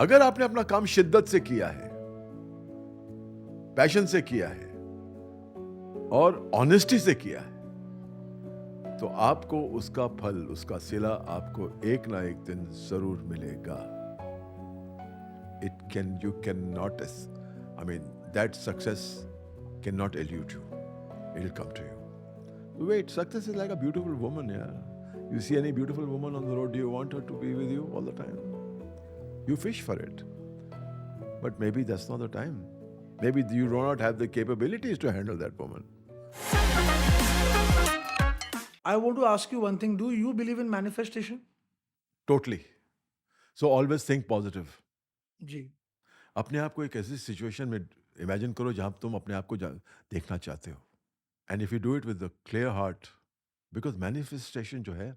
अगर आपने अपना काम शिद्दत से किया है, पैशन से किया है और ऑनेस्टी से किया है, तो आपको उसका फल, उसका सिला आपको एक ना एक दिन जरूर मिलेगा. You cannot, I mean, that success cannot elude you. It'll come to you. Wait, success is like a beautiful woman, yeah. You see any beautiful woman on the road, do you want her to be with you all the time? You fish for it. But maybe that's not the time. Maybe you do not have the capabilities to handle that woman. I want to ask you one thing. Do you believe in manifestation? Totally. So always think positive. जी. अपने आप को एक ऐसी situation में imagine करो जहां तुम अपने आप को देखना चाहते हो. And if you do it with the clear heart, because manifestation जो है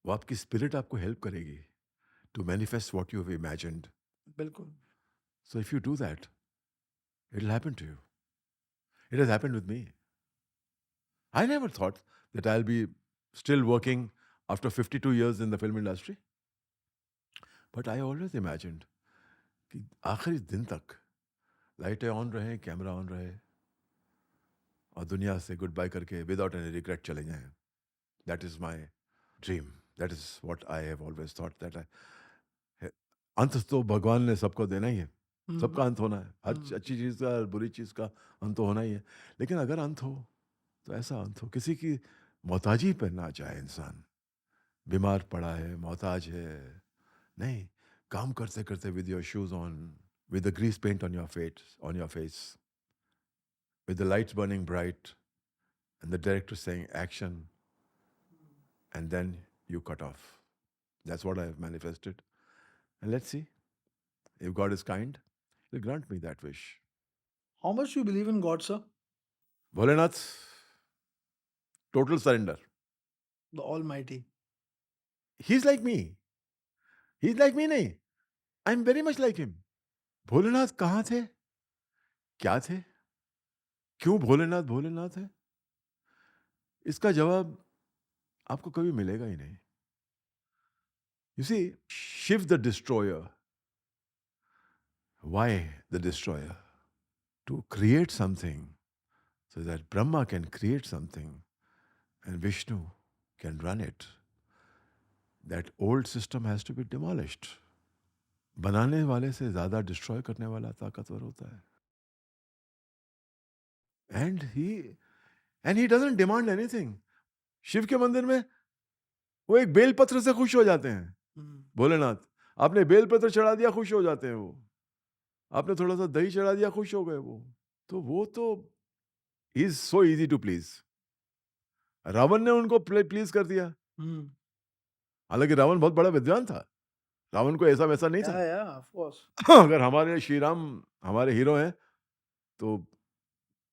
वो आपकी स्पिरिट आपको हेल्प करेगी to manifest what you have imagined. बिल्कुल. So if you do that, it will happen to you. It has happened with me. I never thought that I will be still working after 52 years in the film industry. But I always imagined कि आखिरी दिन तक लाइटें on रहे, camera on रहे और दुनिया से गुड बाय करके विदाउट एनी रिग्रेट चले जाएं. That is my dream. That is what I have always thought. That आई, अंत तो भगवान ने सबको देना ही है. सबका अंत होना है. हर अच्छी चीज़ का, बुरी चीज़ का अंत तो होना ही है. लेकिन अगर अंत हो तो ऐसा अंत हो किसी की मोहताजी पर ना जाए. इंसान बीमार पड़ा है, मोहताज है, नहीं, काम करते करते with your shoes on, with the grease paint on your face, with the lights burning bright, and the director saying action, and then you cut off. That's what I have manifested. And let's see. If God is kind, He'll grant me that wish. How much you believe in God, sir? Bholenath, total surrender. The Almighty. He's like me. He's like me, nahi. I'm very much like him. Bholenath कहाँ थे, क्या थे, क्यों भोलेनाथ भोलेनाथ है, इसका जवाब आपको कभी मिलेगा ही नहीं. You see, Shiv the destroyer. Why the destroyer? To create something so that Brahma can create something and Vishnu can run it. That old system has to be demolished. बनाने वाले से ज्यादा डिस्ट्रॉय करने वाला ताकतवर होता है. And he doesn't demand anything. Shiv के मंदिर में वो एक बेलपत्र से खुश हो जाते हैं. भोलेनाथ, आपने बेलपत्र चढ़ा दिया, खुश हो जाते हैं वो. आपने थोड़ा सा दही चढ़ा दिया, खुश हो गए वो. तो is so easy to please. Ravan ने उनको प्लीज कर दिया. हालांकि रावण बहुत बड़ा विद्वान था. रावण को ऐसा वैसा नहीं था. Yeah, of course. अगर हमारे श्री राम हमारे हीरो हैं तो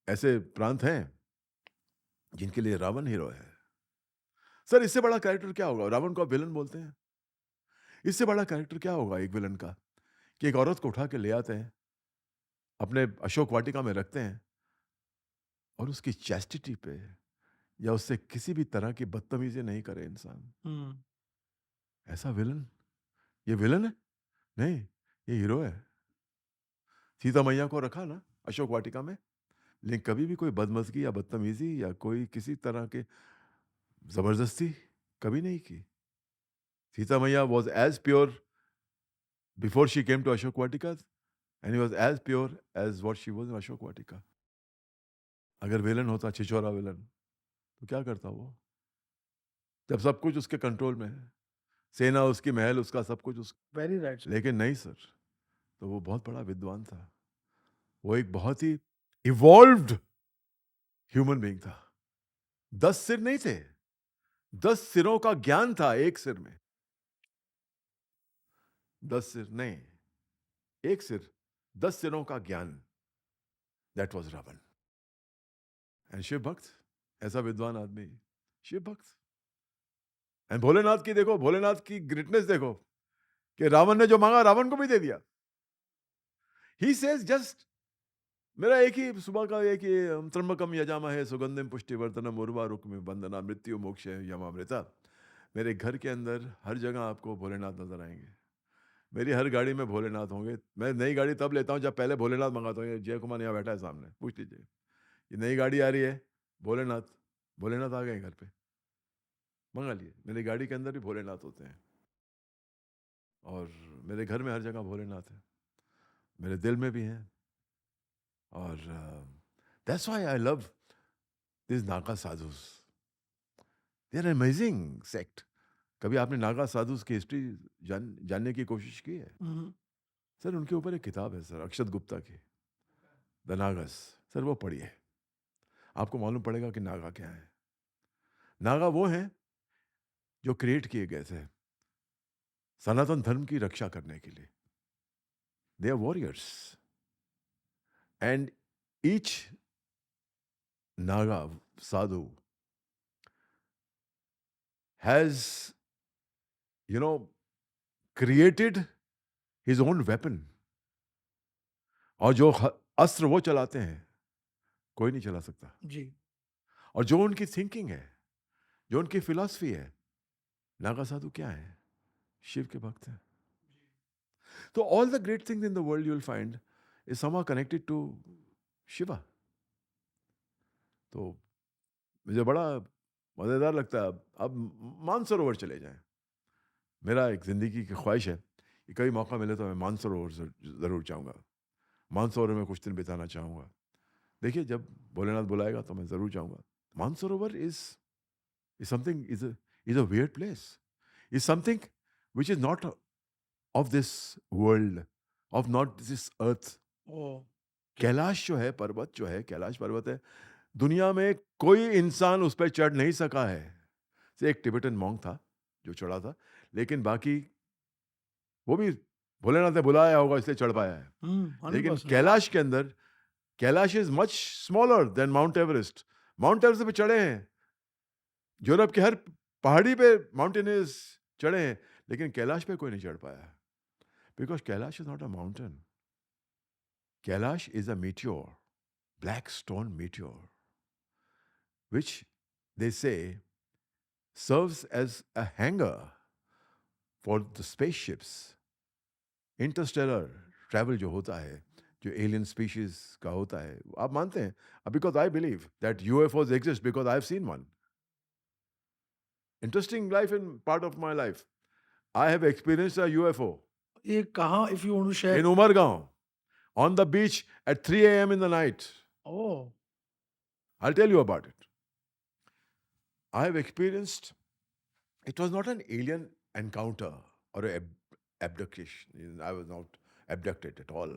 ऐसे प्रांत हैं जिनके लिए रावण हीरो है. सर, इससे बड़ा कैरेक्टर क्या होगा? रावण को आप विलन बोलते हैं. इससे बड़ा कैरेक्टर क्या होगा एक विलन का कि एक औरत को उठा के ले आते हैं, अपने अशोक वाटिका में रखते हैं और उसकी चैस्टिटी पे या उससे किसी भी तरह की बदतमीजी नहीं करे इंसान. ऐसा विलन, ये विलन है नहीं, ये हीरो है. सीता मैया को रखा ना अशोक वाटिका में, लेकिन कभी भी कोई बदमजगी या बदतमीजी या कोई किसी तरह के जबरदस्ती कभी नहीं की. सीता मैया was as pure before she came to Ashok Vatika and he was as pure as what she was in Ashok Vatika. अगर विलन होता छिछोरा विलन तो क्या करता वो? जब सब कुछ उसके कंट्रोल में है, सेना उसकी, महल उसका, सब कुछ उसका. Very right, sir. लेकिन नहीं सर, तो वो बहुत बड़ा विद्वान था. वो एक बहुत ही इवॉल्व्ड ह्यूमन बीइंग था. 10 सिर नहीं थे, 10 सिरों का ज्ञान था एक सिर में. 10 सिर नहीं, एक सिर, 10 सिरों का ज्ञान. That was Ravan. And Shiv भक्त, ऐसा विद्वान आदमी, शिव भक्त. एंड भोलेनाथ की देखो, भोलेनाथ की ग्रेटनेस देखो कि रावण ने जो मांगा रावण को भी दे दिया. ही सेज जस्ट, मेरा एक ही सुबह का एक ही त्र्यंबकम यजामहे सुगंधिम पुष्टिवर्धनम उर्वारुकमिव बंदना मृत्यु मोक्ष यमामृता. मेरे घर के अंदर हर जगह आपको भोलेनाथ नजर आएंगे. मेरी हर गाड़ी में भोलेनाथ होंगे। मैं नई गाड़ी तब लेता हूँ जब पहले भोलेनाथ मंगाता हूँ। ये जय कुमार यहाँ बैठा है सामने, पूछ लीजिए। ये नई गाड़ी आ रही है, भोलेनाथ, भोलेनाथ आ गए घर पे, मंगा लिए। मेरी गाड़ी के अंदर भी भोलेनाथ होते हैं और मेरे घर में हर जगह भोलेनाथ है, मेरे दिल में भी हैं। और that's why I love this Naga sadhus. They are amazing sect. कभी आपने नागा साधुस की हिस्ट्री जानने की कोशिश की है? Mhm. सर उनके ऊपर एक किताब है सर, अक्षत गुप्ता की, द नागस। सर वो पढ़िए, आपको मालूम पड़ेगा कि नागा क्या है। नागा वो हैं जो क्रिएट किए गए थे सनातन धर्म की रक्षा करने के लिए। They are warriors and each Naga sadhu has created his own weapon। और जो अस्त्र वो चलाते हैं कोई नहीं चला सकता। जी। और जो उनकी थिंकिंग है, जो उनकी फिलॉसफी है, नागा साधु क्या है? शिव के भक्त हैं। तो all the great things in the world you will find is somehow connected to Shiva. तो मुझे बड़ा मजेदार लगता है। अब मानसरोवर चले जाएं। मेरा एक जिंदगी की ख्वाहिश है कि कभी मौका मिले तो मैं मानसरोवर जरूर जाऊंगा। मानसरोवर में कुछ दिन बिताना चाहूंगा। देखिए जब भोलेनाथ बुलाएगा तो मैं जरूर जाऊंगा। Mansarovar is something is a weird place. Is something which is not of this world, of not this earth. Oh. Kailash जो है, पर्वत जो है, कैलाश पर्वत है, दुनिया में कोई इंसान उस पर चढ़ नहीं सका है। से एक टिबेटन मॉन्क था जो चढ़ा था, लेकिन बाकी वो भी भोलेनाथ ने बुलाया होगा इसलिए चढ़ पाया है। लेकिन 100%. कैलाश के अंदर, Kailash is much smaller than mount Everest. Mount Everest पे चढ़े हैं, यूरोप के हर पहाड़ी पे माउंटेनियर्स चढ़े हैं, लेकिन कैलाश पे कोई नहीं चढ़ पाया। Because Kailash is not a mountain. Kailash is a meteor, black stone meteor, which they say serves as a hangar for the spaceships। Interstellar travel जो होता है, जो एलियन स्पीशीज का होता है, आप मानते हैं? Because I believe that UFOs exist because I have seen one. Interesting life in part of my life. I have experienced a UFO ये कहाँ, if you want to share? in Umargaon on the beach at 3 a.m. in the night. Oh. I'll tell you about it. I have experienced, it was not an alien encounter or a abduction. I was not abducted at all.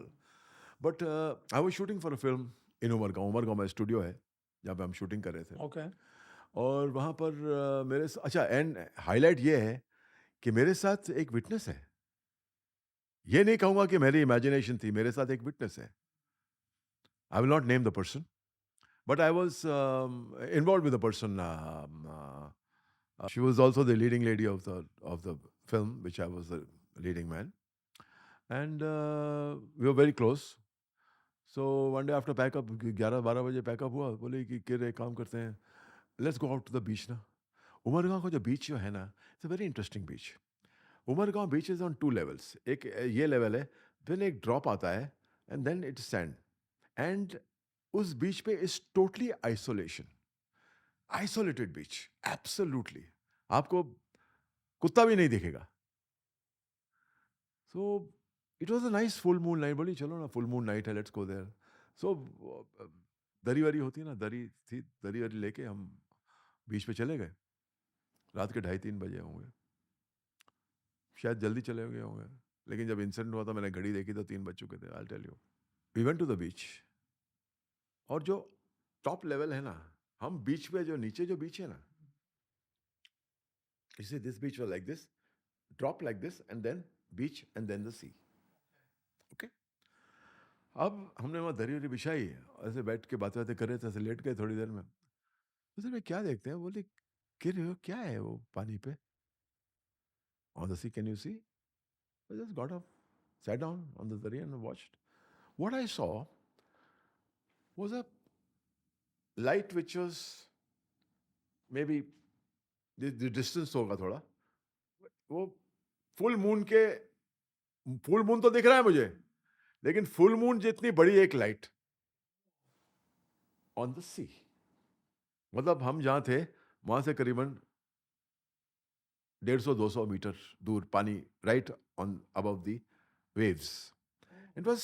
But I was shooting for a film in Umargaon. Umargaon में studio है जहाँ पे हम shooting कर रहे थे। Okay. और वहाँ पर अच्छा, एंड हाईलाइट ये है कि मेरे साथ एक विटनेस है। ये नहीं कहूंगा कि मेरी इमेजिनेशन थी, मेरे साथ एक विटनेस है। I will not name the person, but I was involve with the person. She was also the leading lady of the film which I was the leading man, and we were very close. So one day after packup, 11-12 बजे pack up हुआ, बोले कि एक काम करते हैं, let's go out to the beach ना। उमरगांव का जो बीच जो है ना, it's a very interesting beach. Umargaon beach is on 2 levels. एक ये लेवल है, फिर एक ड्रॉप आता है, and then it sand. And उस बीच पे is totally isolation, isolated beach, absolutely. आपको कुत्ता भी नहीं दिखेगा। So it was a nice full moon night. बोली चलो ना, फुल मून नाइट है, लेट्स गो देयर। सो दरी वरी होती है ना, दरी थी, दरी वरी लेके हम बीच पे चले गए। रात के 2:30-3 बजे होंगे, शायद जल्दी चले गए होंगे, लेकिन जब इंसिडेंट हुआ था मैंने घड़ी देखी तो 3 बज चुके थे। I tell you, we went to the beach. और जो टॉप लेवल है ना, हम बीच पे, जो नीचे जो बीच है ना, इसे this beach was like this, drop like this, and then beach, and then the sea. Okay, अब हमने वहाँ दरी वरी बिछाई, ऐसे बैठ के बातें बातें कर रहे थे, ऐसे लेट गए थोड़ी देर में। उसे में क्या देखते हैं, बोले गिर रहे हो क्या है वो पानी पे, on the sea, can you see? I just got up, sat down on the dari and watched. What I saw was a light which was maybe the distance होगा थोड़ा, वो फुल मून के फुल मून तो दिख रहा है मुझे, लेकिन फुल मून जितनी बड़ी एक लाइट ऑन द सी। मतलब हम जहां थे वहां से करीबन 150-200 मीटर दूर पानी, right on above the waves. It was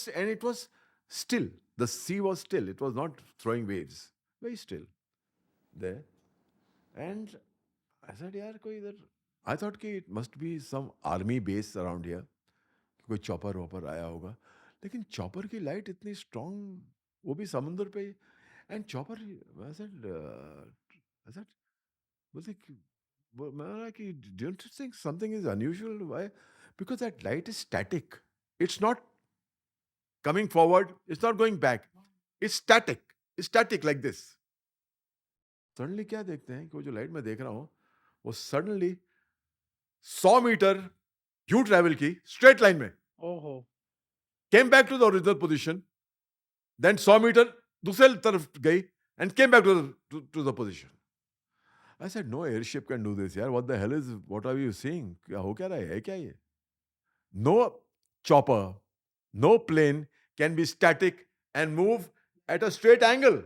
still. The sea was still. It was not throwing waves. Very still there. And I said, यार कोई इधर, I thought कि it must be some army base around here. कोई chopper वॉपर आया होगा, लेकिन chopper की light इतनी स्ट्रांग, वो भी समुंदर पे, एंड चॉपर, I said, बोलते मैं कि don't you think something is unusual? Why? Because that light is static. It's not coming forward. It's not going back. It's static. It's static like this. Suddenly क्या देखते हैं कि वो जो light मैं देख रहा हूं, वो सडनली 100 मीटर यूं ट्रेवल की स्ट्रेट लाइन में, ओहो। Came back to the original position, then 100 metre दूसरे तरफ गई and came back to the position. I said no airship can do this यार, what the hell is, what are you seeing, क्या हो क्या रहा है क्या ये? No chopper, no plane can be static and move at a straight angle.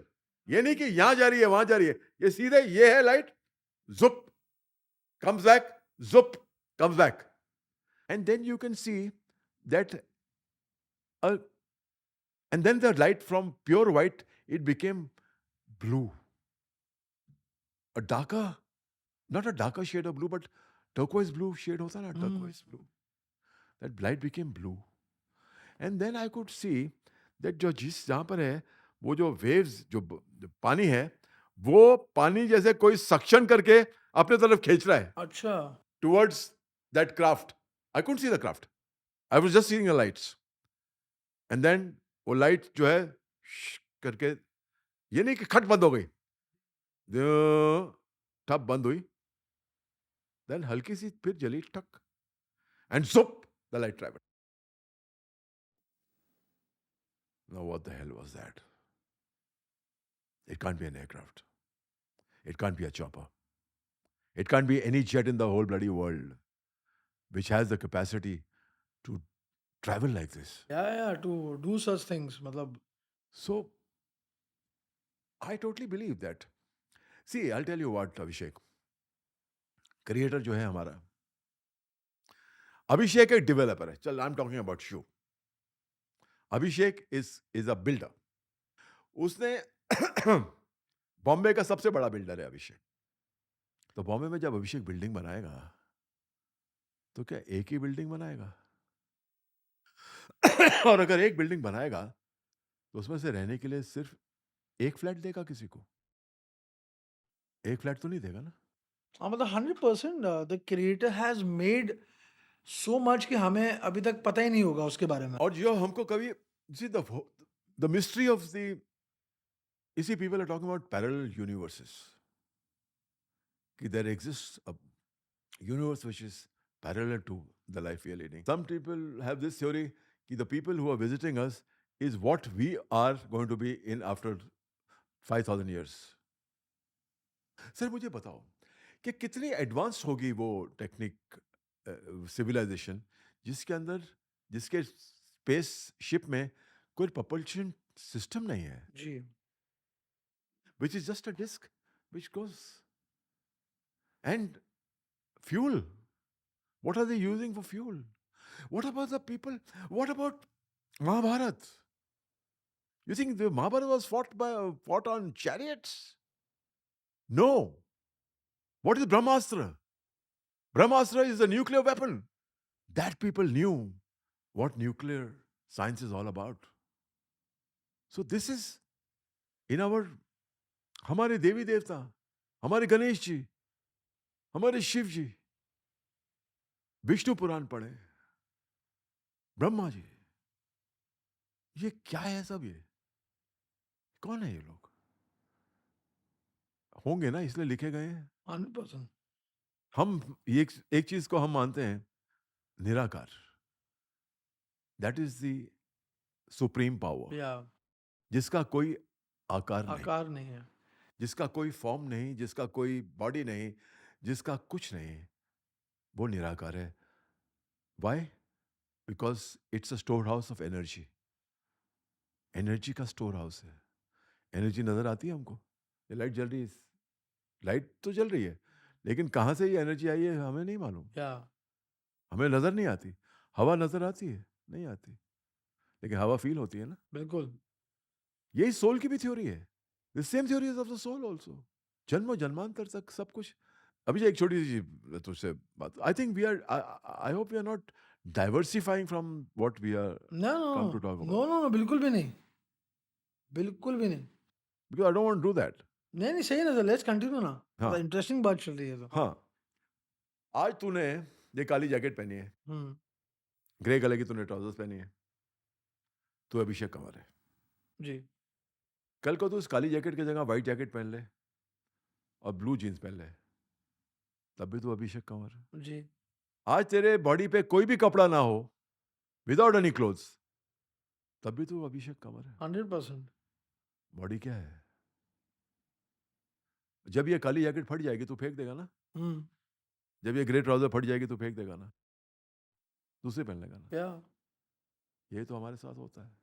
ये नहीं कि यहां जा रही है वहां जा रही है, ये सीधे ये है light, zup comes back, zup comes back, and then you can see that uh, and then the light from pure white, it became blue, a darker, not a darker shade of blue, but turquoise blue shade hota na, turquoise blue. That light became blue, and then I could see that जो जिस जहां पर है वो जो waves, जो पानी है, वो पानी जैसे कोई सक्शन करके अपने तरफ खींच रहा है अच्छा। towards that craft. I couldn't see the craft. I was just seeing the lights. And then वो लाइट जो है करके, ये नहीं कि खट बंद हो गई, ठप बंद हुई, देन हल्की सी फिर जली टक, and zup the light traveled. Now what the hell was that? It can't be an aircraft. It can't be a chopper. It can't be any jet in the whole bloody world which has the capacity to travel like this. या to do such things, मतलब। So I totally believe that. See, I'll tell you what, Abhishek. Creator जो है हमारा, अभिषेक एक developer है, चल आई am talking about you. Abhishek is a builder. उसने बॉम्बे का सबसे बड़ा बिल्डर है अभिषेक। तो बॉम्बे में जब अभिषेक बिल्डिंग बनाएगा, तो क्या एक ही बिल्डिंग बनाएगा? और अगर एक बिल्डिंग बनाएगा, तो उसमें से रहने के लिए सिर्फ एक फ्लैट देगा किसी को? एक फ्लैट तो नहीं देगा ना। हाँ, मतलब 100% the creator has made so much कि हमें अभी तक पता ही नहीं होगा उसके बारे में। और जो हमको कभी, see the mystery of the, इसी people are talking about parallel universes, कि there exist a universe which is parallel to the life we are leading. Some people have this theory that the people who are visiting us is what we are going to be in after 5,000 years. Sir मुझे बताओ कि कितनी advance होगी वो technique, civilisation, जिसके अंदर, जिसके space ship में कोई propulsion सिस्टम नहीं है, जी। which is just a disk which goes, and fuel. What are they using for fuel? What about the people? What about Mahabharat? You think the Mahabharat was fought on chariots? No. What is Brahmastra? Brahmastra is a nuclear weapon. That people knew what nuclear science is all about. So this is in our, हमारे देवी देवता, हमारे गणेश जी, हमारे शिव जी, विष्णु पुराण पढ़े, ब्रह्मा जी, ये क्या है सब? ये कौन है ये लोग? होंगे ना, इसलिए लिखे गए हैं। 100%। हम एक चीज को हम मानते हैं, निराकार, that is the supreme power, या जिसका कोई आकार नहीं, आकार नहीं है। जिसका कोई फॉर्म नहीं, जिसका कोई बॉडी नहीं, जिसका कुछ नहीं, वो निराकार है। Why? Because it's a store house of energy. Energy का स्टोर हाउस है. एनर्जी नजर आती है हमको. ये लाइट जल रही है. लाइट तो जल रही है, लेकिन कहाँ से ये एनर्जी आई है हमें नहीं मालूम. या हमें नजर नहीं आती. हवा नजर आती है? नहीं आती. लेकिन हवा फील होती है ना. बिल्कुल. यही सोल की भी थ्योरी है. The same theory of the soul also. जन्मों जन्मांतर तक सब कुछ. अभी एक छोटी सी तुझसे बात. I think we are, I hope we are not diversifying from what we are no no come to talk no about. No no, बिल्कुल भी नहीं, बिल्कुल भी नहीं. Because I don't want to do that. नहीं नहीं, सही है ना, तो लेट्स कंटिन्यू ना. हाँ. इंटरेस्टिंग बात चल रही है तो. हाँ. आज तूने ये काली जैकेट पहनी है, हम्म. ग्रे कलर की तूने ट्राउजर्स पहनी है, तू अभिषेक कंवर है. जी. कल को तू उस काली जैकेट की जगह व्हाइट जैकेट पहन ले और ब्लू जीन्स पहन ले, तब भी तू अभिषेक कंवर है. जी. आज तेरे बॉडी पे कोई भी कपड़ा ना हो, विदाउट एनी क्लोथ्स, तब भी तू अभिषेक कंवर है. 100%. बॉडी क्या है? जब ये काली जैकेट फट जाएगी तू फेंक देगा ना. हम्म. जब ये ग्रे ट्राउजर फट जाएगी तू फेंक देगा ना. दूसरे पहन लेगा ना. या. यही तो हमारे साथ होता है.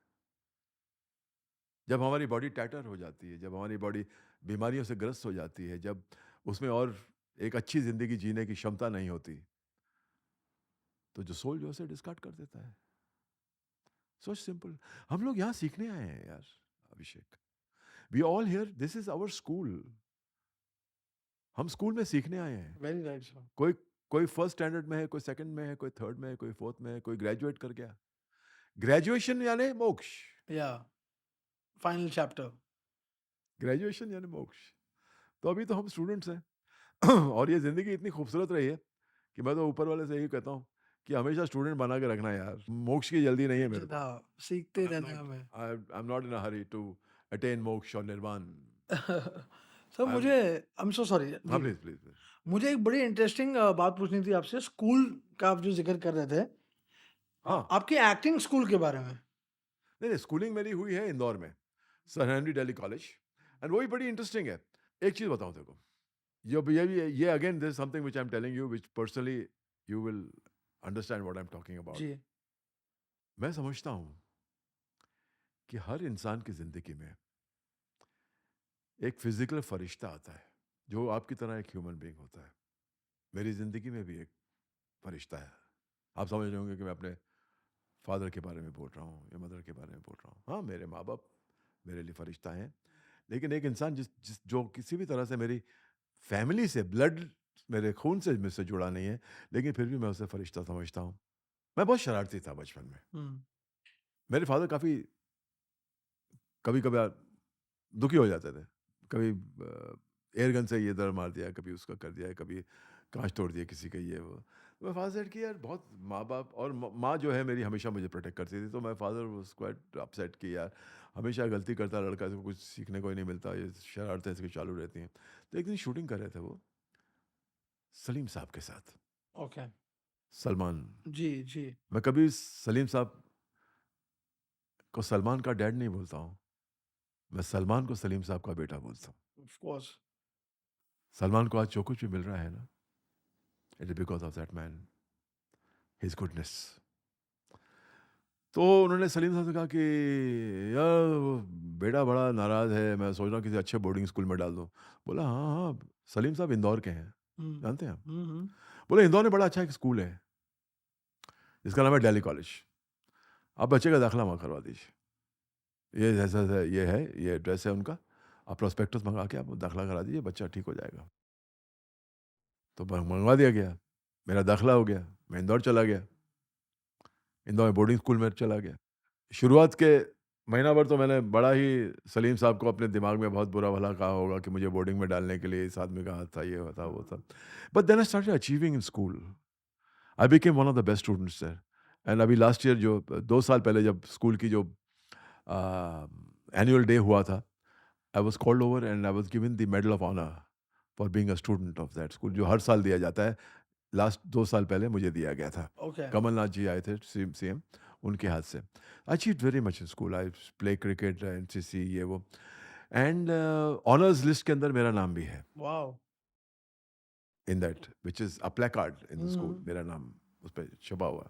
जब हमारी बॉडी टैटर हो जाती है, जब हमारी बॉडी बीमारियों से ग्रस्त हो जाती है, जब उसमें और एक अच्छी जिंदगी जीने की क्षमता नहीं होती, तो जो सोल जो उसे डिस्कार्ड कर देता है. So simple. हम लोग यहाँ सीखने आए हैं यार Abhishek. We all here, this is our school. हम स्कूल में सीखने आए हैं. Very right sir. कोई कोई फर्स्ट स्टैंडर्ड में है, कोई सेकंड में है, कोई थर्ड में है, कोई फोर्थ में है, कोई ग्रेजुएट कर गया. ग्रेजुएशन यानी मोक्ष. या. Final chapter. ग्रेजुएशन यानी मोक्ष. तो अभी तो हम स्टूडेंट्स हैं और ये जिंदगी इतनी खूबसूरत रही है कि मैं तो ऊपर वाले से यही कहता हूँ कि हमेशा स्टूडेंट बना के रखना यार. मोक्ष की जल्दी नहीं है मेरे को. हाँ, सीखते रहना हमें. I am not in a hurry to attain moksha और निर्वाण. सर I'm- मुझे, आई एम सो सॉरी हाँ जी. Please please. मुझे एक बड़ी इंटरेस्टिंग बात पूछनी थी आपसे. स्कूल का आप जो जिक्र कर रहे थे, हाँ. आपकी एक्टिंग स्कूल के बारे में. नहीं नहीं, स्कूलिंग मेरी हुई है इंदौर में, sir Henry Delhi college. And वही बड़ी इंटरेस्टिंग है. एक चीज बताऊं तेरे को. ये again this something which I am telling you, which personally you will understand what I am talking about. जी. मैं समझता हूं कि हर इंसान की जिंदगी में एक फिजिकल फरिश्ता आता है जो आपकी तरह एक ह्यूमन बीइंग होता है. मेरी जिंदगी में भी एक फरिश्ता है. आप समझ रहे होंगे कि मैं अपने फादर के बारे में बोल रहा हूँ या मदर के बारे में बोल रहा हूँ. हाँ, मेरे माँ बाप मेरे लिए फरिश्ता हैं. लेकिन एक इंसान जो किसी भी तरह से मेरी फैमिली से, ब्लड, मेरे खून से मुझसे जुड़ा नहीं है, लेकिन फिर भी मैं उसे फरिश्ता समझता हूँ. मैं बहुत शरारती था बचपन में. हम्म. मेरे फादर काफ़ी कभी कभार दुखी हो जाते थे. कभी एयर गन से ये दर मार दिया, कभी उसका कर दिया, कभी कांच तोड़ दिया किसी का, ये वो. तो मैं फादर सेड कि यार बहुत, माँ बाप और माँ जो है मेरी हमेशा मुझे प्रोटेक्ट करती थी. तो मैं फादर वाज क्वाइट अपसेट कि यार हमेशा गलती करता लड़का, इसको कुछ सीखने को ही नहीं मिलता, ये शरारतें इसकी चालू रहती हैं. तो एक दिन शूटिंग कर रहे थे वो सलीम साहब के साथ. ओके. सलमान. जी जी. मैं कभी सलीम साहब को सलमान का डैड नहीं बोलता हूँ. मैं सलमान को सलीम साहब का बेटा बोलता हूँ. Of course. सलमान को आज जो कुछ भी मिल रहा है ना, it is because of that man, his goodness. तो उन्होंने सलीम साहब से कहा कि यार वो बेटा बड़ा नाराज़ है, मैं सोच रहा हूँ किसी अच्छे बोर्डिंग स्कूल में डाल दूँ. बोला हाँ हाँ. सलीम साहब इंदौर के हैं, हम्म. जानते हैं आप. हम्म. बोले इंदौर में बड़ा अच्छा एक स्कूल है जिसका नाम है दिल्ली कॉलेज. आप बच्चे का दाखिला वहाँ करवा दीजिए. ये जैसा ये है, ये एड्रेस है उनका. आप प्रोस्पेक्टस मंगा के आप दाखिला करा दीजिए, बच्चा ठीक हो जाएगा. तो मंगवा दिया गया. मेरा दाखिला हो गया. मैं इंदौर चला गया. इंदौर में बोर्डिंग स्कूल में चला गया. शुरुआत के महीना भर तो मैंने बड़ा ही सलीम साहब को अपने दिमाग में बहुत बुरा भला कहा होगा कि मुझे बोर्डिंग में डालने के लिए इस आदमी का हाथ था, ये था, वो था. But then I started achieving in school. I became one of the best students there. And अभी लास्ट ईयर, जो 2 साल पहले जब स्कूल की जो एनुअल डे हुआ था, I was called over and I was given the medal of honour for being a student of that school, जो हर साल दिया जाता है. लास्ट 2 साल पहले मुझे दिया गया था. ओके. कमलनाथ जी आए थे, सीएम, उनके हाथ से. Achieve very much in school. I play cricket, NCC, ये वो. एंड ऑनर्स लिस्ट के अंदर मेरा नाम भी है. Wow. In that which is a placard in the school, hmm. मेरा नाम उस पर छपा हुआ.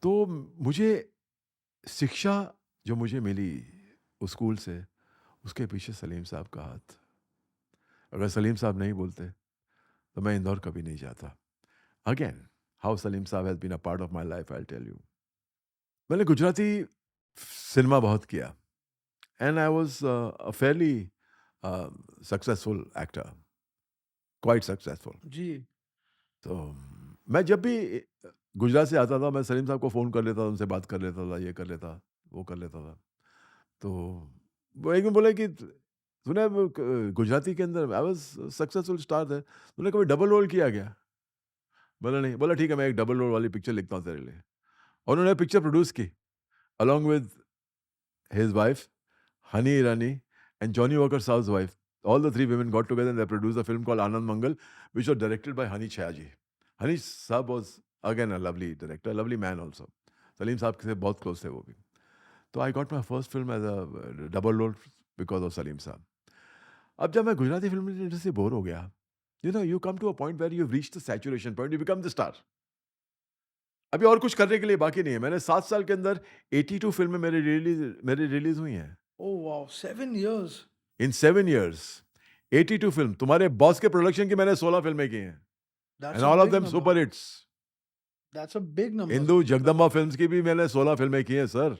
तो मुझे शिक्षा जो मुझे मिली उस स्कूल से, उसके पीछे सलीम साहब का हाथ। अगर सलीम साहब नहीं बोलते, तो मैं इंदौर कभी नहीं जाता। Again, how Salim sahab has been a part of my life, I will tell you. मैंने गुजराती सिनेमा बहुत किया and I was a fairly successful actor, quite successful. जी। तो मैं जब भी गुजरात से आता था, मैं सलीम साहब को फ़ोन कर लेता था, उनसे बात कर लेता था, ये कर लेता, वो कर लेता था। तो वो एक दिन बोले कि तूने वो गुजराती के अंदर आई वाज सक्सेसफुल स्टार थे, तूने कभी डबल रोल किया क्या? बोला नहीं। बोला ठीक है, मैं एक डबल रोल वाली पिक्चर लिखता हूँ तेरे लिए। और उन्होंने पिक्चर प्रोड्यूस की along with his wife Honey Irani and Johnny Walker sahab's wife. All the three women got together and they produced a film called Anand Mangal, which was directed by Hani Chayaji. Hani Saab was again a lovely director, lovely man also. Salim साहब से बहुत close थे वो भी। तो I got my first film as a double role because of Salim साहब। अब जब मैं गुजराती फिल्म इंडस्ट्री से बोर हो गया, you know, you come to a point where you reach the saturation point, you become the star. अभी और कुछ करने के लिए बाकी नहीं है। मैंने 7 साल के अंदर 82 फिल्में मेरी रिलीज हुई हैं। Oh wow! 7 इयर्स। इन 7 years 82 फिल्म। तुम्हारे बॉस के प्रोडक्शन की मैंने 16 फिल्में की हैं that's and a all of big them number. Super hits. That's a big number. Hindu Jagdamba films की भी मैंने 16 फिल्में की हैं सर।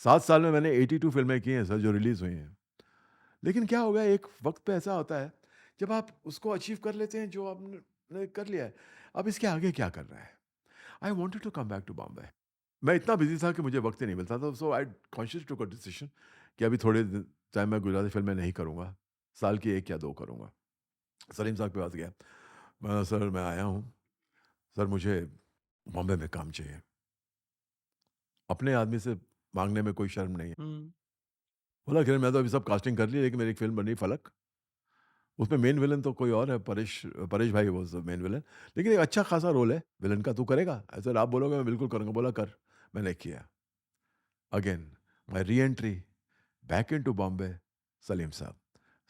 7 साल में मैंने 82 फिल्में की हैं सर, जो रिलीज हुई हैं। लेकिन क्या होगा, एक वक्त पे ऐसा होता है जब आप उसको अचीव कर लेते हैं जो आपने कर लिया है, अब इसके आगे क्या करना है। I wanted to come back to Bombay. मैं इतना बिजी था कि मुझे वक्त ही नहीं मिलता था, सो आई कॉन्शियस टुक अ डिसीजन कि अभी थोड़े टाइम मैं गुजराती फिल्में नहीं करूँगा, साल की 1 या 2 करूँगा। सलीम साहब के पास गया, मैं सर मैं आया हूँ, सर मुझे बॉम्बे में काम चाहिए। अपने आदमी से मांगने में कोई शर्म नहीं है। हुँ। बोला कि मैं तो अभी सब कास्टिंग कर ली, लेकिन मेरी एक फिल्म बनी फलक, उसमें मेन विलन तो कोई और है, परेश परेश भाई वाज़ द मेन विलन, लेकिन एक अच्छा खासा रोल है विलन का, तू करेगा? आई सेड आप बोलोगे मैं बिल्कुल करूँगा। बोला कर। मैंने किया। Again my re-entry back into Bombay, Salim sahab.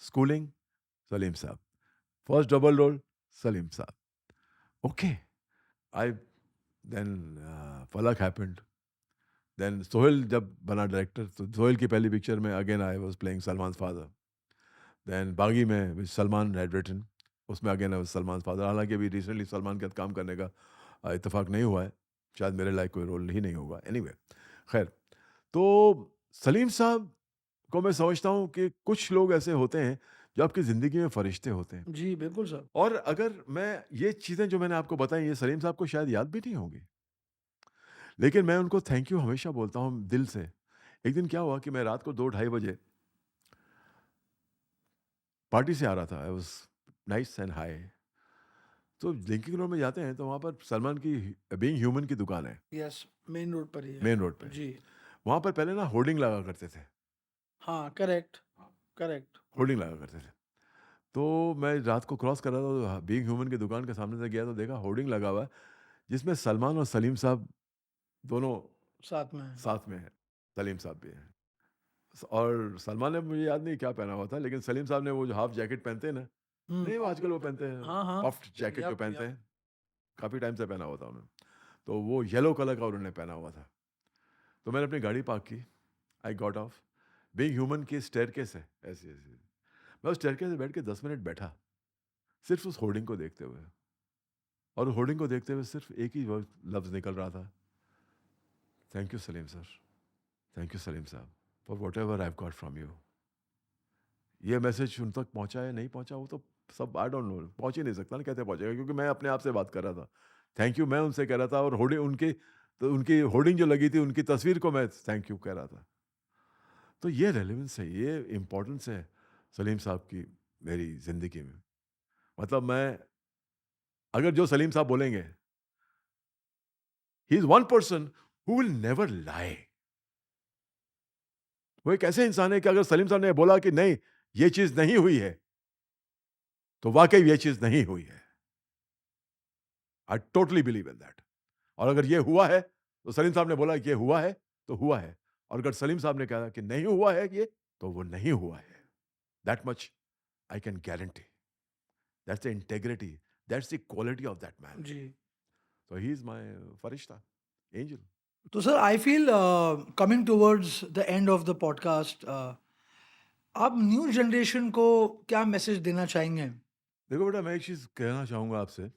Schooling, Salim sahab. First double role, Salim sahab. Okay, I then Falak happened. Then Sohail जब बना डायरेक्टर, तो सोहेल की पहली पिक्चर में again I was playing Salman's father. Then Baaghi में विच सलमान हैड रिटन, उसमें again I was Salman's father. हालाँकि अभी रिसेंटली सलमान के साथ काम करने का इत्तेफ़ाक नहीं हुआ है। शायद मेरे लायक कोई रोल ही नहीं होगा। एनीवे, खैर, तो सलीम साहब को मैं समझता हूँ कि कुछ लोग ऐसे होते हैं जो आपकी ज़िंदगी में फ़रिश्ते होते हैं। जी, बिल्कुल सर। और अगर मैं ये चीज़ें जो मैंने आपको बताई, ये सलीम साहब को शायद याद भी नहीं होंगी। लेकिन मैं उनको थैंक यू हमेशा बोलता हूँ दिल से। एक दिन क्या हुआ कि मैं रात को 2 ढाई बजे पार्टी से आ रहा था। I was nice and high. तो लिंकिंग रोड में जाते हैं तो वहाँ पर सलमान की बीइंग ह्यूमन की दुकान है, यस, मेन रोड पर ही है। मेन रोड पे। जी। वहाँ पर पहले ना होर्डिंग लगा करते थे, हाँ, करेक्ट, करेक्ट। होर्डिंग लगा करते थे। तो मैं रात को क्रॉस कर रहा था, तो बीइंग ह्यूमन की दुकान के सामने से गया तो देखा होर्डिंग लगा हुआ है, जिसमें सलमान और सलीम साहब दोनों साथ में है। साथ में हैं। सलीम साहब भी हैं। और सलमान ने, मुझे याद नहीं क्या पहना हुआ था, लेकिन सलीम साहब ने वो जो हाफ जैकेट पहनते हैं ना, हुँ। नहीं वो आजकल वो पहनते हैं, हाँ, हाँ। पफ्ड जैकेट जो यप, पहनते यप। हैं, काफ़ी टाइम से पहना हुआ था उन्होंने। तो वो येलो कलर का उन्होंने पहना हुआ था। तो मैंने अपनी गाड़ी पार्क की, I got off. Being human की स्टेयरकेस है ऐसी ऐसी, मैं उस स्टेयरकेस पे बैठ के 10 मिनट बैठा, सिर्फ उस होर्डिंग को देखते हुए। और होर्डिंग को देखते हुए सिर्फ एक ही लफ्ज़ निकल रहा था, thank you Salim sir, thank you Salim sahab, for whatever I have got from you. ये मैसेज उन तक पहुंचा या नहीं पहुंचा, वो तो सब आई डोंट नो, पहुंच ही नहीं सकता ना, कैसे पहुंचेगा, क्योंकि मैं अपने आप से बात कर रहा था। थैंक यू मैं उनसे कह रहा था, और होर्डिंग उनकी, तो उनकी होर्डिंग जो लगी थी उनकी तस्वीर को मैं थैंक यू कह रहा था। तो ये रेलेवेंस है, ये इम्पोर्टेंस है सलीम साहब की मेरी ज़िंदगी में। मतलब मैं, अगर जो सलीम साहब बोलेंगे, he is one person who will never लाई। वो एक ऐसे इंसान है कि अगर सलीम साहब ने बोला कि नहीं, ये चीज़ नहीं हुई है, तो वाक़ई ये चीज़ नहीं हुई है। I totally believe in that. और अगर ये हुआ है, तो सलीम साहब ने बोला कि ये हुआ है, तो हुआ है। और अगर सलीम साहब ने कहा कि नहीं हुआ है ये, तो वो नहीं हुआ है। That much I can guarantee. That's the integrity, that's the quality of that man. जी। So he's my farishta, angel. तो sir I feel coming towards the end of the podcast, आप न्यू जनरेशन को क्या message देना चाहेंगे? देखो बेटा, मैं एक चीज़ कहना चाहूँगा आपसे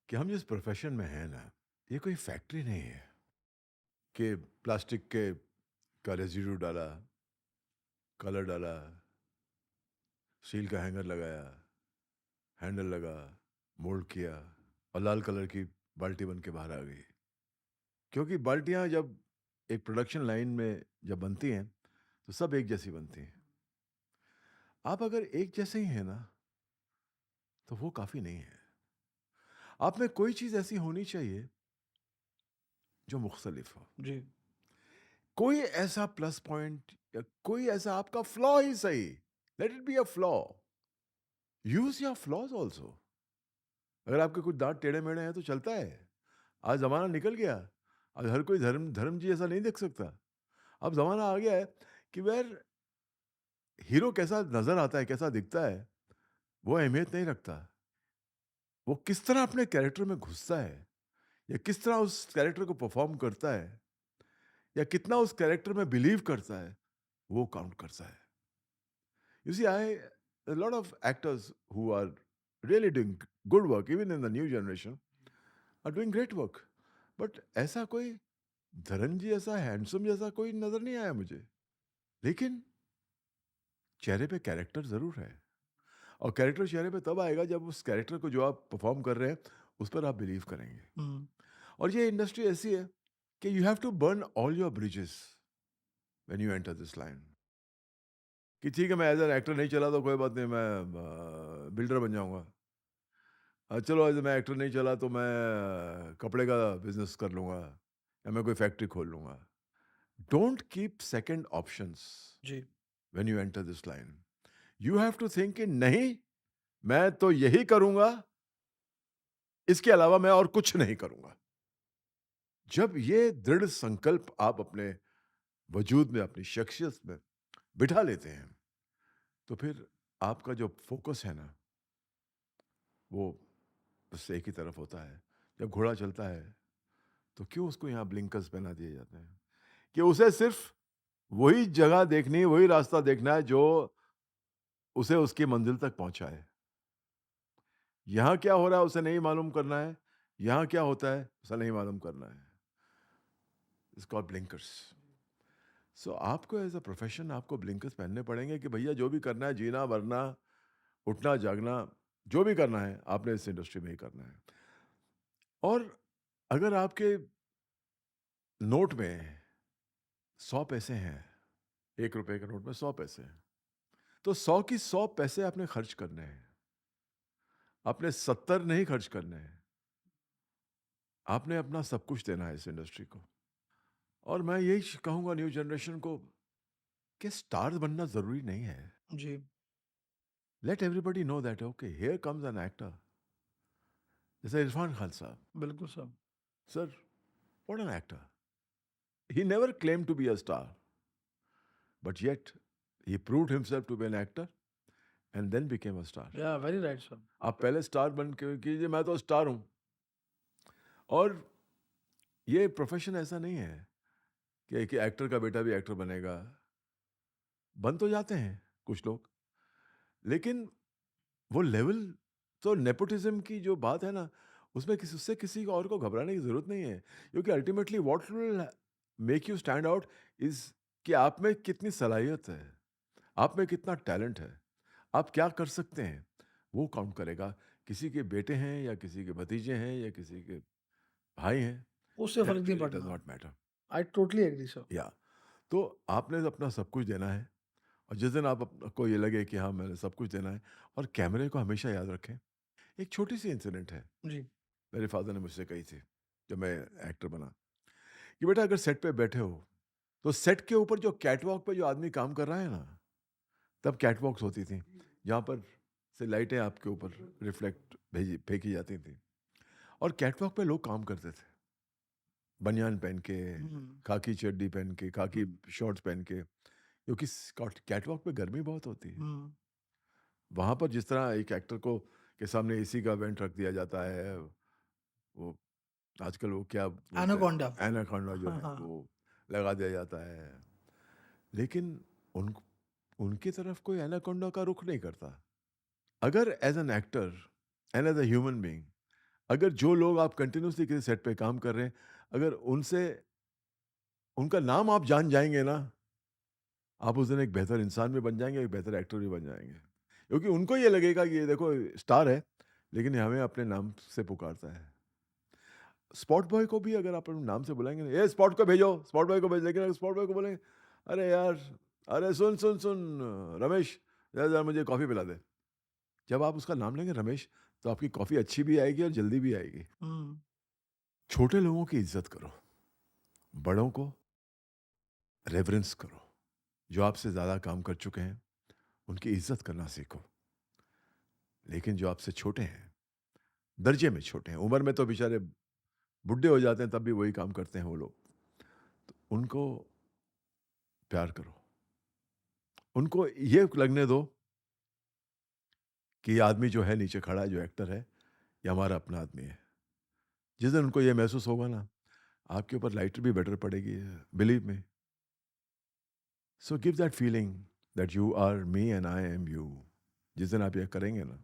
कि हम जिस प्रोफेशन में हैं ना, ये कोई फैक्ट्री नहीं है कि प्लास्टिक के का रेजिड्यू डाला, कलर डाला, स्टील का हैंगर लगाया, हैंडल लगा, मोल्ड किया और लाल कलर की बाल्टी बन के बाहर आ गई। क्योंकि बाल्टियाँ जब एक प्रोडक्शन लाइन में जब बनती हैं तो सब एक जैसी बनती हैं। आप अगर एक जैसे ही हैं ना, तो वो काफ़ी नहीं है। आप में कोई चीज़ ऐसी होनी चाहिए जो मुख्तलिफ हो। जी। कोई ऐसा प्लस पॉइंट या कोई ऐसा आपका फ्लॉ ही सही, let it be a flaw, use your flaws also. अगर आपके कुछ दांत टेढ़े मेढ़े हैं तो चलता है, आज जमाना निकल गया। आज हर कोई धर्म धर्म जी ऐसा नहीं देख सकता। अब जमाना आ गया है कि वेर हीरो कैसा नजर आता है, कैसा दिखता है, वो अहमियत नहीं रखता। वो किस तरह अपने कैरेक्टर में घुसता है या किस तरह उस कैरेक्टर को परफॉर्म करता है या कितना उस कैरेक्टर में बिलीव करता है, वो काउंट करता है। You see, a lot of actors who are really doing good work, even in the new generation, are doing great work. But ऐसा कोई धरन जी ऐसा हैंडसम जैसा कोई नजर नहीं आया मुझे। लेकिन चेहरे पे कैरेक्टर जरूर है, और कैरेक्टर चेहरे पे तब आएगा जब उस कैरेक्टर को जो आप परफॉर्म कर रहे हैं उस पर आप बिलीव करेंगे। हम्म। और ये इंडस्ट्री ऐसी है कि you have to burn all your bridges when you enter this line. कि ठीक है, मैं एज एन एक्टर नहीं चला तो कोई बात नहीं, मैं बिल्डर बन जाऊंगा। चलो एज मैं एक्टर नहीं चला तो मैं कपड़े का बिजनेस कर लूंगा या मैं कोई फैक्ट्री खोल लूंगा। डोंट कीप सेकंड ऑप्शंस जी। When you enter this line. You have to think कि नहीं, मैं तो यही करूंगा, इसके अलावा मैं और कुछ नहीं करूंगा। जब ये दृढ़ संकल्प आप अपने वजूद में, अपनी शख्सियत में बिठा लेते हैं, तो फिर आपका जो फोकस है ना, वो बस एक ही तरफ होता है। जब घोड़ा चलता है तो क्यों उसको यहाँ ब्लिंकर्स पहना दिए जाते हैं कि उसे सिर्फ वही जगह देखनी है, वही रास्ता देखना है जो उसे उसकी मंजिल तक पहुंचाए। यहाँ क्या हो रहा है उसे नहीं मालूम करना है, यहाँ क्या होता है उसे नहीं मालूम करना है। It's called blinkers. सो आपको एज अ प्रोफेशन आपको ब्लिंकर्स पहनने पड़ेंगे कि भैया जो भी करना है, जीना मरना, उठना जागना, जो भी करना है आपने इस इंडस्ट्री में ही करना है। और अगर आपके नोट में 100 पैसे हैं, 1 रुपए के नोट में 100 पैसे हैं, तो 100 की 100 पैसे आपने खर्च करने हैं। आपने 70 नहीं खर्च करने हैं। आपने अपना सब कुछ देना है इस इंडस्ट्री को। और मैं यही कहूंगा न्यू जनरेशन को कि स्टार बनना जरूरी नहीं है। जी। Let everybody know that okay, here comes an actor, जैसे इरफान खान साहब। बिल्कुल sir. Sir, what an actor. He never claim to be a star, but yet he proved himself to be an actor and then became a star. Yeah very right sir. आप पहले star बन के कीजिए, मैं तो star हूं। और ये प्रोफेशन ऐसा नहीं है कि एक्टर का बेटा भी एक्टर बनेगा। बन तो जाते हैं कुछ लोग, लेकिन वो लेवल, तो नेपोटिज्म की जो बात है ना, उसमें किसी उससे किसी और को घबराने की जरूरत नहीं है। क्योंकि ultimately what will make you stand out is कि आप में कितनी सलाहियत है, आप में कितना टैलेंट है, आप क्या कर सकते हैं, वो काउंट करेगा। किसी के बेटे हैं या किसी के भतीजे हैं या किसी के भाई हैं, उससे फर्क दैट नहीं रियली डज पड़ता। Not matter. I totally agree sir. या तो आपने अपना सब कुछ देना है। और जिस दिन आपको ये लगे कि हाँ मैंने सब कुछ देना है, और कैमरे को हमेशा याद रखें। एक छोटी सी इंसिडेंट है, जी। मेरे फादर ने मुझसे कही थी जब मैं एक्टर बना, कि बेटा अगर सेट पे बैठे हो तो सेट के ऊपर जो कैटवॉक पे जो आदमी काम कर रहा है ना, तब कैटवॉक्स होती थी जहाँ पर से लाइटें आपके ऊपर रिफ्लेक्ट भेजी फेंकी जाती थी, और कैटवॉक पे लोग काम करते थे बनियान पहन के, हम्म। खाकी चड्डी पहन के, खाकी शॉर्ट्स पहन के, क्योंकि कैटवॉक पे गर्मी बहुत होती है। हम्म। वहाँ पर जिस तरह एक एक्टर को के सामने एसी का वेंट रख दिया जाता है, वो आजकल वो क्या बोलते हैं, एनाकोंडा। एनाकोंडा जो हाँ, है हाँ। वो लगा दिया जाता है, लेकिन उन उनकी तरफ कोई एनाकोंडा का रुख नहीं करता। अगर as an actor and as a human being, अगर जो लोग आप कंटिन्यूसली किसी सेट पे काम कर रहे हैं, अगर उनसे उनका नाम आप जान जाएंगे ना, आप उस दिन एक बेहतर इंसान भी बन जाएंगे, एक बेहतर एक्टर भी बन जाएंगे, क्योंकि उनको ये लगेगा कि ये देखो स्टार है, लेकिन ये हमें अपने नाम से पुकारता है। स्पॉट बॉय को भी अगर आप अपने नाम से बुलाएंगे ना, ये स्पॉट को भेजो, स्पॉट बॉय को भेज, लेकिन अगर स्पॉट बॉय को बोलेंगे, अरे यार, अरे सुन सुन सुन रमेश, जरा मुझे कॉफ़ी पिला दे, जब आप उसका नाम लेंगे रमेश, तो आपकी कॉफ़ी अच्छी भी आएगी और जल्दी भी आएगी। हुँ। छोटे लोगों की इज्जत करो, बड़ों को रेवरेंस करो, जो आपसे ज़्यादा काम कर चुके हैं उनकी इज्जत करना सीखो, लेकिन जो आपसे छोटे हैं, दर्जे में छोटे हैं, उम्र में तो बेचारे बुढ़े हो जाते हैं तब भी वही काम करते हैं वो लोग, तो उनको प्यार करो, उनको ये लगने दो कि ये आदमी जो है नीचे खड़ा है, जो एक्टर है, ये हमारा अपना आदमी है। जिस दिन उनको ये महसूस होगा ना, आपके ऊपर लाइट भी बेटर पड़ेगी, believe me. So give that feeling that you are me and I am you. जिस दिन आप ये करेंगे ना,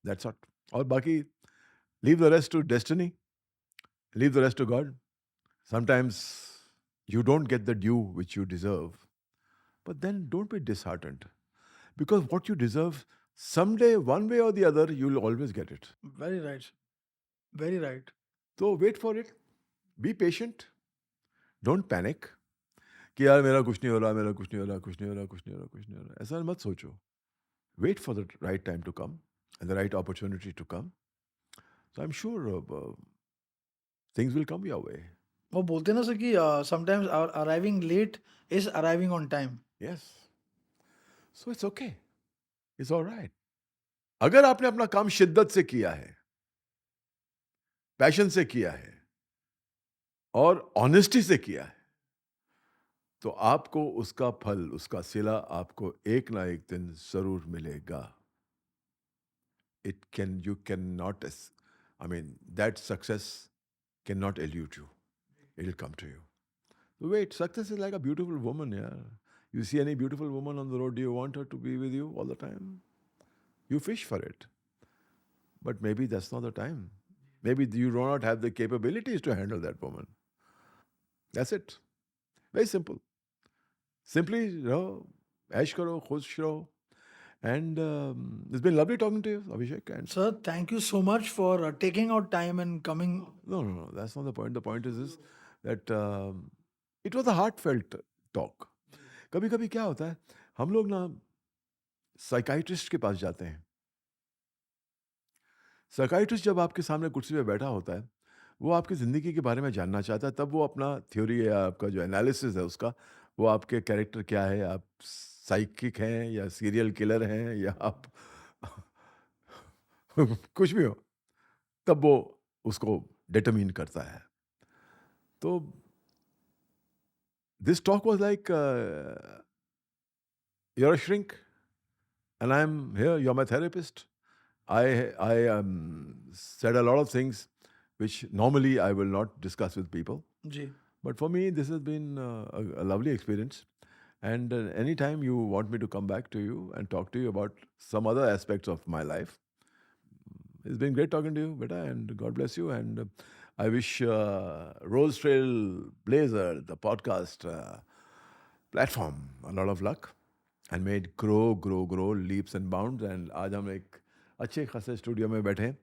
दैट्स ऑट। और बाकी leave the rest to destiny, leave the rest to God. Sometimes you don't get the due which you deserve, but then don't be disheartened, because what you deserve, someday, one way or the other, you'll always get it. Very right, very right. So wait for it, be patient, don't panic कि यार मेरा कुछ नहीं हो रहा, मेरा कुछ नहीं हो रहा, कुछ नहीं हो रहा, कुछ नहीं हो रहा, कुछ नहीं हो रहा, ऐसा मत सोचो। Wait for the right time to come and the right opportunity to come. So I'm sure things will come your way. वो बोलते हैं ना सर कि sometimes arriving late is arriving on time. Yes. So it's okay. It's all right. अगर आपने अपना काम शिद्दत से किया है, पैशन से किया है और ऑनेस्टी से किया है, तो आपको उसका फल, उसका सिला आपको एक ना एक दिन जरूर मिलेगा। You cannot, I mean, that success cannot elude you. It'll come to you. So wait, success is like a beautiful woman, yeah. You see any beautiful woman on the road, do you want her to be with you all the time? You fish for it. But maybe that's not the time. Maybe you do not have the capabilities to handle that woman. That's it. Very simple. Simply, ऐश करो, खुश रहो. And it's been lovely talking to you, Abhishek. And sir thank you so much for taking out time and coming. no, that's not the point. The point is this, that it was a heartfelt talk. कभी कभी क्या होता है, हम लोग ना psychiatrist के पास जाते हैं। साइकाइट्रिस्ट जब आपके सामने कुर्सी पे बैठा होता है, वो आपकी ज़िंदगी के बारे में जानना चाहता है, तब वो अपना थ्योरी या आपका जो एनालिसिस है उसका, वो आपके कैरेक्टर क्या है, आप साइकिक हैं या सीरियल किलर हैं या आप कुछ भी हो, तब वो उसको डिटरमिन करता है। तो this talk was like, you're a shrink and I'm here, you're my therapist. I said a lot of things which normally I will not discuss with people. जी। But for me, this has been a lovely experience. And anytime you want me to come back to you and talk to you about some other aspects of my life, it's been great talking to you, beta, and God bless you. And I wish Rose Trail Blazer, the podcast platform, a lot of luck. And may it grow leaps and bounds. And आज हम एक अच्छे खासे studio में बैठे हैं।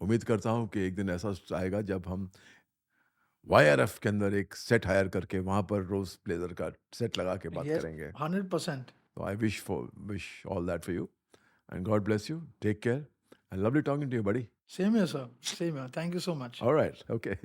उम्मीद करता हूँ कि एक दिन ऐसा आएगा जब हम YRF के अंदर एक सेट हायर करके वहाँ पर रोज ब्लेजर का सेट लगा के बात यस, करेंगे। 100%। So I wish all that for you. And God bless you. Take care. And lovely talking to you, buddy. Same है सर, सेम है। Thank you so much. All right. Okay.